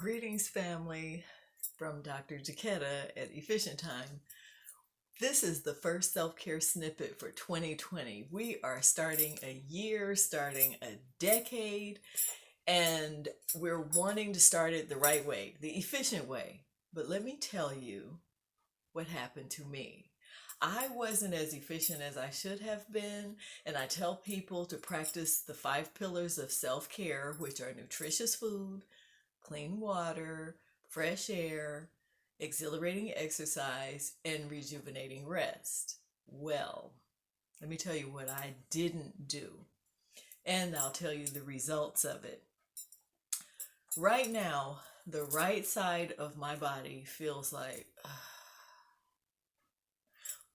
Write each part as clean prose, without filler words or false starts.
Greetings, family, from Dr. Jaquetta at Efficient Time. This is the first self-care snippet for 2020. We are starting a year, starting a decade, and we're wanting to start it the right way, the efficient way. But let me tell you what happened to me. I wasn't as efficient as I should have been, and I tell people to practice the 5 pillars of self-care, which are nutritious food, clean water, fresh air, exhilarating exercise, and rejuvenating rest. Well, let me tell you what I didn't do, and I'll tell you the results of it. Right now, the right side of my body feels like,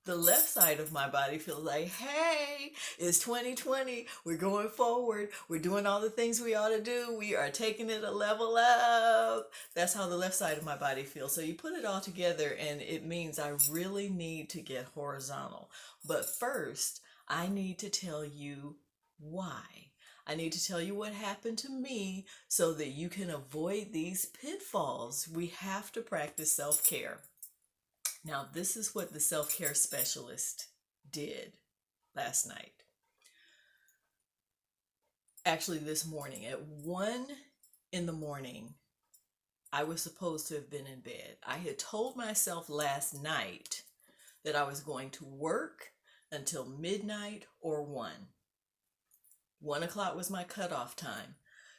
the left side of my body feels like, hey, it's 2020. We're going forward. We're doing all the things we ought to do. We are taking it a level up. That's how the left side of my body feels. So you put it all together and it means I really need to get horizontal. But first, I need to tell you why. I need to tell you what happened to me so that you can avoid these pitfalls. We have to practice self-care. Now, this is what the SelfCare Specialist did last night. Actually, this morning at 1 in the morning, I was supposed to have been in bed. I had told myself last night that I was going to work until midnight or 1. 1 o'clock was my cutoff time.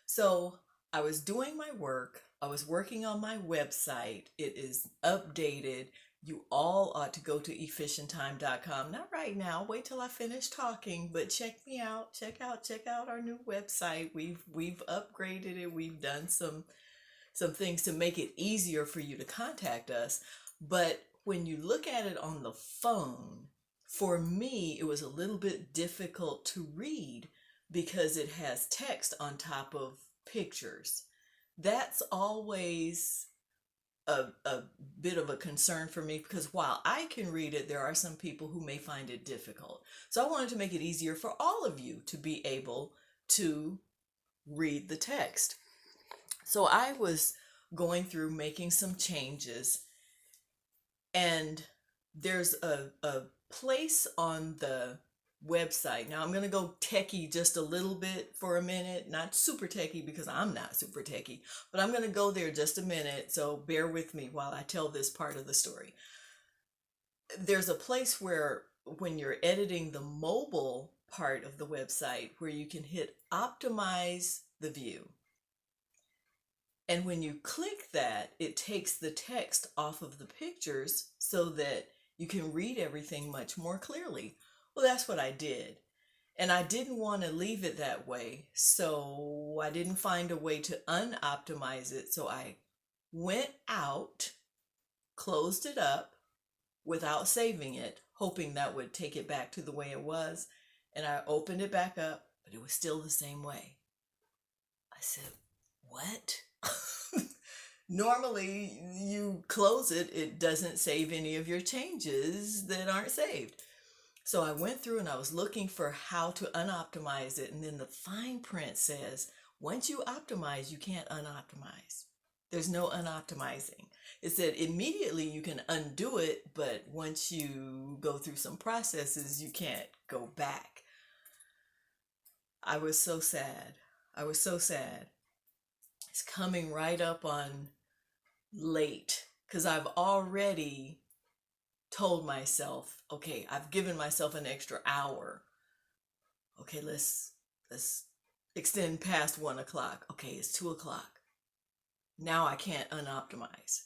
So I was doing my work. I was working on my website. It is updated. You all ought to go to efficienttime.com. Not right now. Wait till I finish talking, but check me out. Check out our new website. We've upgraded it. We've done some things to make it easier for you to contact us. But when you look at it on the phone, for me, it was a little bit difficult to read because it has text on top of pictures. That's always a bit of a concern for me because while I can read it, there are some people who may find it difficult. So I wanted to make it easier for all of you to be able to read the text. So I was going through making some changes, and there's a place on the website. Now I'm going to go techie just a little bit for a minute, not super techie because I'm not super techie, but I'm going to go there just a minute. So bear with me while I tell this part of the story. There's a place where when you're editing the mobile part of the website where you can hit optimize the view. And when you click that, it takes the text off of the pictures so that you can read everything much more clearly. Well, that's what I did. And I didn't want to leave it that way. So I didn't find a way to unoptimize it. So I went out, closed it up without saving it, hoping that would take it back to the way it was. And I opened it back up, but it was still the same way. I said, what? Normally you close it, it doesn't save any of your changes that aren't saved. So I went through and I was looking for how to unoptimize it. And then the fine print says, once you optimize, you can't unoptimize. There's no unoptimizing. It said immediately you can undo it, but once you go through some processes, you can't go back. I was so sad. I was so sad. It's coming right up on late because I've already told myself, okay, I've given myself an extra hour. Okay, let's extend past 1 o'clock. Okay, it's 2 o'clock. Now I can't unoptimize.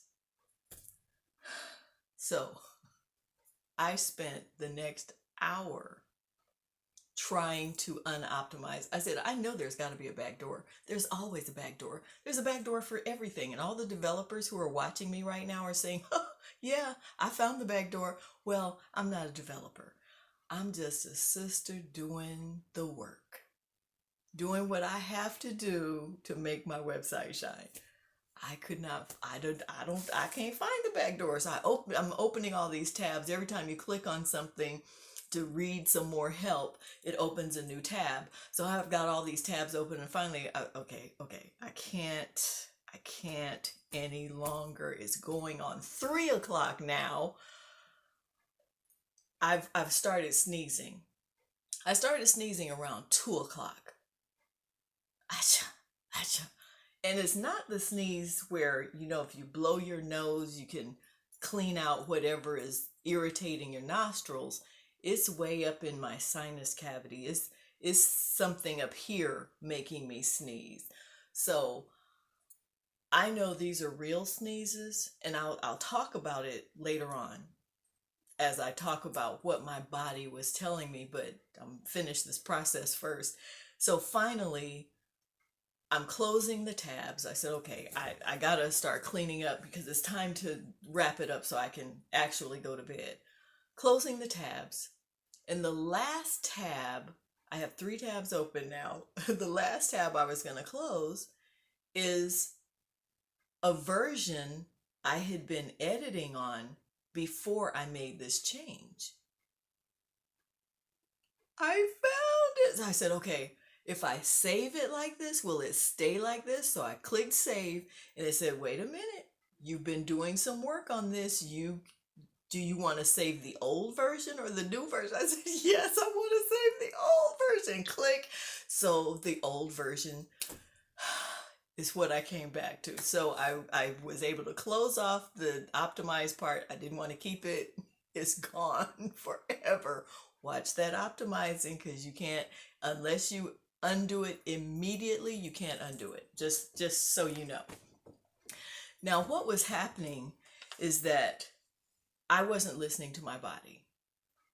So I spent the next hour trying to unoptimize. I said, I know there's got to be a back door. There's always a back door. There's a back door for everything. And all the developers who are watching me right now are saying, oh, yeah, I found the back door. Well, I'm not a developer. I'm just a sister doing the work, doing what I have to do to make my website shine. I can't find the back door. So I'm opening all these tabs. Every time you click on something to read some more help, it opens a new tab. So I've got all these tabs open, and finally, okay, I can't any longer. It's going on 3 o'clock now. I've started sneezing. I started sneezing around 2 o'clock. Acha, acha. And it's not the sneeze where, if you blow your nose, you can clean out whatever is irritating your nostrils. It's way up in my sinus cavity. It's something up here making me sneeze. So I know these are real sneezes, and I'll talk about it later on as I talk about what my body was telling me, but I'm finish this process first. So finally, I'm closing the tabs. I said, okay, I gotta start cleaning up because it's time to wrap it up so I can actually go to bed. Closing the tabs. And the last tab, I have 3 tabs open now. The last tab I was gonna close is a version I had been editing on before I made this change. I found it. I said, okay, if I save it like this, will it stay like this? So I clicked save, and it said, wait a minute, you've been doing some work on this. Do you want to save the old version or the new version? I said, yes, I want to save the old version. Click. So the old version is what I came back to. So I was able to close off the optimized part. I didn't want to keep it. It's gone forever. Watch that optimizing, because you can't, unless you undo it immediately, you can't undo it. Just so you know. Now, what was happening is that I wasn't listening to my body.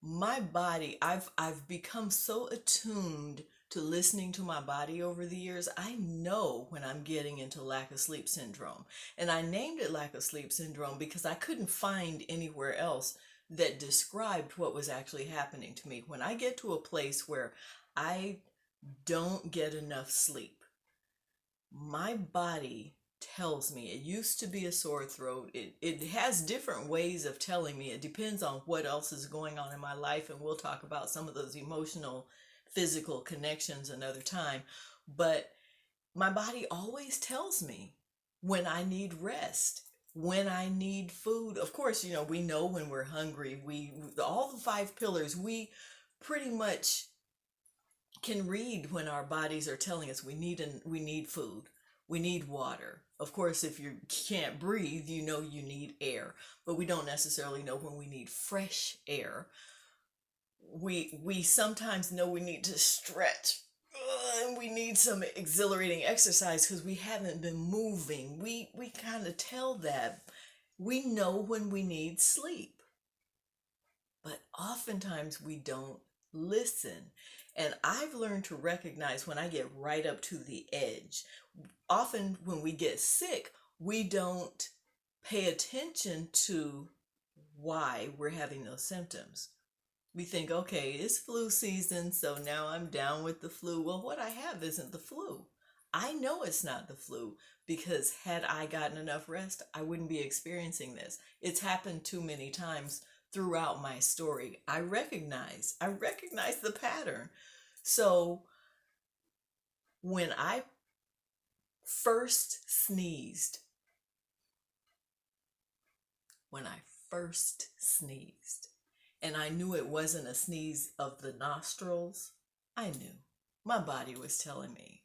My body, I've become so attuned to listening to my body over the years. I know when I'm getting into lack of sleep syndrome. And I named it lack of sleep syndrome because I couldn't find anywhere else that described what was actually happening to me. When I get to a place where I don't get enough sleep, my body tells me. It used to be a sore throat. It has different ways of telling me. It depends on what else is going on in my life, and we'll talk about some of those emotional, physical connections another time. But my body always tells me when I need rest, when I need food. Of course, we know when we're hungry. All the 5 pillars, we pretty much can read when our bodies are telling us we need food, we need water. Of course, if you can't breathe, you need air, but we don't necessarily know when we need fresh air. We sometimes know we need to stretch, and we need some exhilarating exercise because we haven't been moving. We kind of tell that. We know when we need sleep, but oftentimes we don't listen. And I've learned to recognize when I get right up to the edge. Often when we get sick, we don't pay attention to why we're having those symptoms. We think, okay, it's flu season, so now I'm down with the flu. Well, what I have isn't the flu. I know it's not the flu, because had I gotten enough rest, I wouldn't be experiencing this. It's happened too many times throughout my story. I recognize the pattern. So when I first sneezed, and I knew it wasn't a sneeze of the nostrils, I knew. My body was telling me,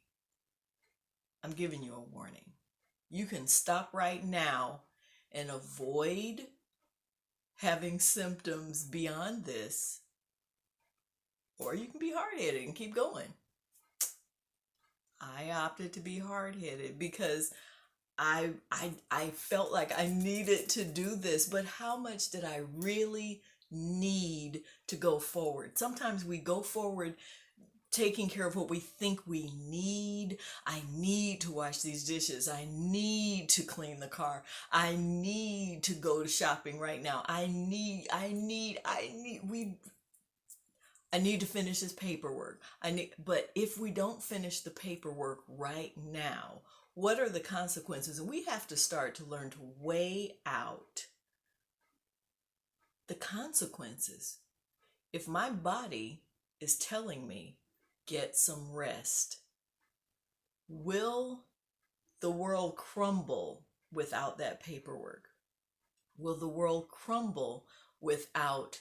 I'm giving you a warning. You can stop right now and avoid having symptoms beyond this, or you can be hard-headed and keep going. I opted to be hard-headed because I felt like I needed to do this, but how much did I really need to go forward? Sometimes we go forward taking care of what we think we need. I need to wash these dishes. I need to clean the car. I need to go to shopping right now. I need to finish this paperwork. But if we don't finish the paperwork right now, what are the consequences? And we have to start to learn to weigh out the consequences. If my body is telling me, get some rest, will the world crumble without that paperwork? Will the world crumble without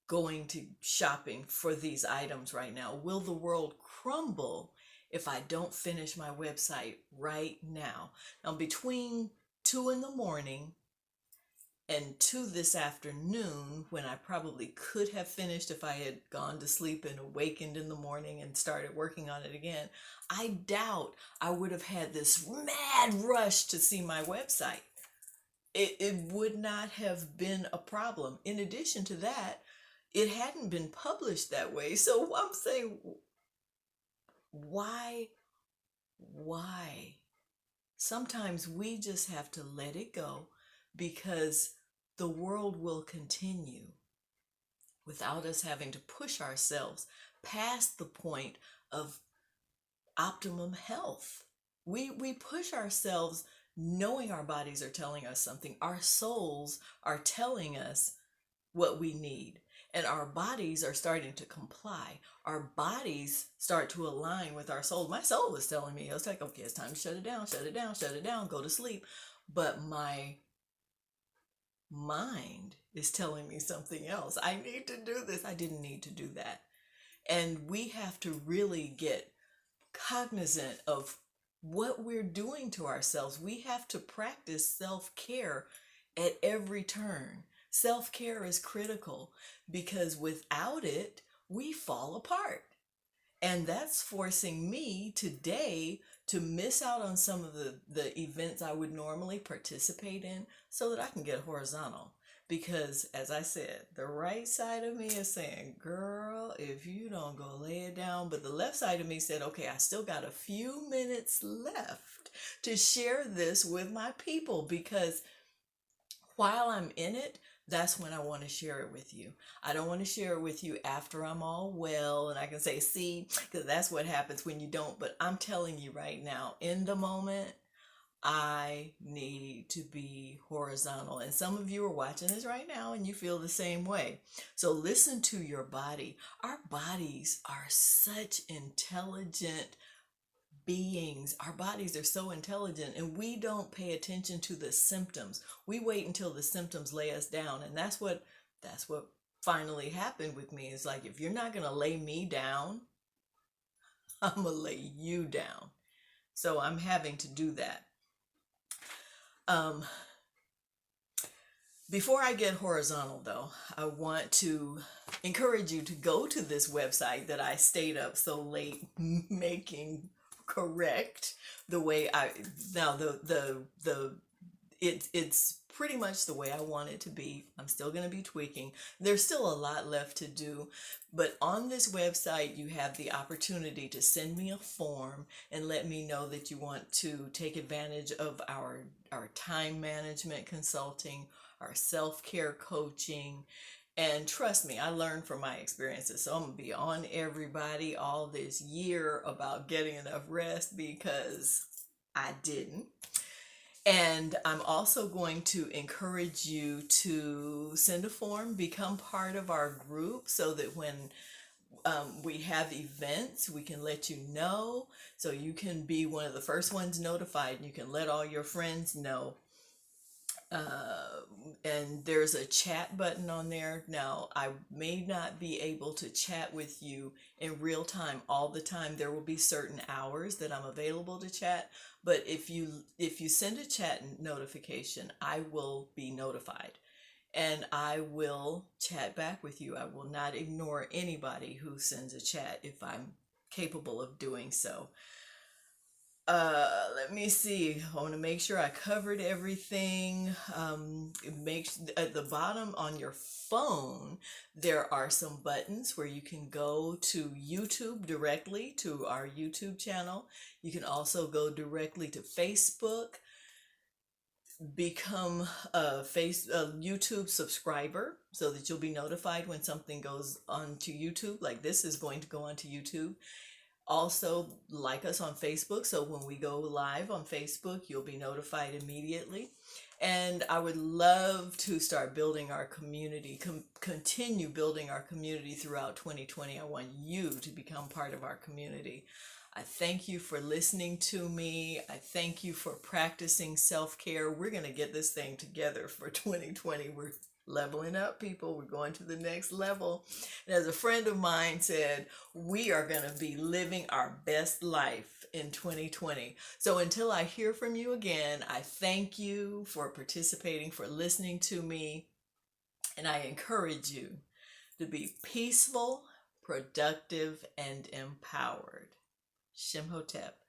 going to shopping for these items right now? Will the world crumble if I don't finish my website right now? Now, between 2 in the morning and 2 this afternoon, when I probably could have finished if I had gone to sleep and awakened in the morning and started working on it again, I doubt I would have had this mad rush to see my website. It would not have been a problem. In addition to that, it hadn't been published that way. So I'm saying, why? Sometimes we just have to let it go, because the world will continue without us having to push ourselves past the point of optimum health. We push ourselves knowing our bodies are telling us something. Our souls are telling us what we need. And our bodies are starting to comply. Our bodies start to align with our soul. My soul was telling me, I was like, okay, it's time to shut it down, shut it down, shut it down, go to sleep. But my mind is telling me something else. I need to do this. I didn't need to do that. And we have to really get cognizant of what we're doing to ourselves. We have to practice self-care at every turn. Self-care is critical, because without it, we fall apart. And that's forcing me today to miss out on some of the events I would normally participate in so that I can get horizontal. Because, as I said, the right side of me is saying, girl, if you don't go lay it down. But the left side of me said, okay, I still got a few minutes left to share this with my people, because while I'm in it, that's when I want to share it with you. I don't want to share it with you after I'm all well and I can say, see, because that's what happens when you don't. But I'm telling you right now, in the moment, I need to be horizontal. And some of you are watching this right now and you feel the same way. So listen to your body. Our bodies are such intelligent beings. Our bodies are so intelligent, and we don't pay attention to the symptoms. We wait until the symptoms lay us down. And that's what finally happened with me. It's like, if you're not going to lay me down, I'm going to lay you down. So I'm having to do that. Before I get horizontal, though, I want to encourage you to go to this website that I stayed up so late making correct the way it's pretty much the way I want it to be. I'm still going to be tweaking. There's still a lot left to do, but on this website you have the opportunity to send me a form and let me know that you want to take advantage of our time management consulting, our self-care coaching. And trust me, I learned from my experiences. So I'm going to be on everybody all this year about getting enough rest, because I didn't. And I'm also going to encourage you to send a form, become part of our group, so that when we have events, we can let you know. So you can be one of the first ones notified. You can let all your friends know. And there's a chat button on there. Now, I may not be able to chat with you in real time all the time. There will be certain hours that I'm available to chat, but if you send a chat notification, I will be notified, and I will chat back with you. I will not ignore anybody who sends a chat if I'm capable of doing so. Let me see. I want to make sure I covered everything. At the bottom on your phone, there are some buttons where you can go to YouTube directly, to our YouTube channel. You can also go directly to Facebook, become a YouTube subscriber, so that you'll be notified when something goes onto YouTube, like this is going to go onto YouTube. Also, like us on Facebook, so when we go live on Facebook, you'll be notified immediately. And I would love to start building our community, continue building our community throughout 2020. I want you to become part of our community. I thank you for listening to me. I thank you for practicing self-care. We're going to get this thing together for 2020. We're leveling up, people. We're going to the next level. And as a friend of mine said, we are going to be living our best life in 2020. So until I hear from you again, I thank you for participating, for listening to me, and I encourage you to be peaceful, productive, and empowered. Shimhotep.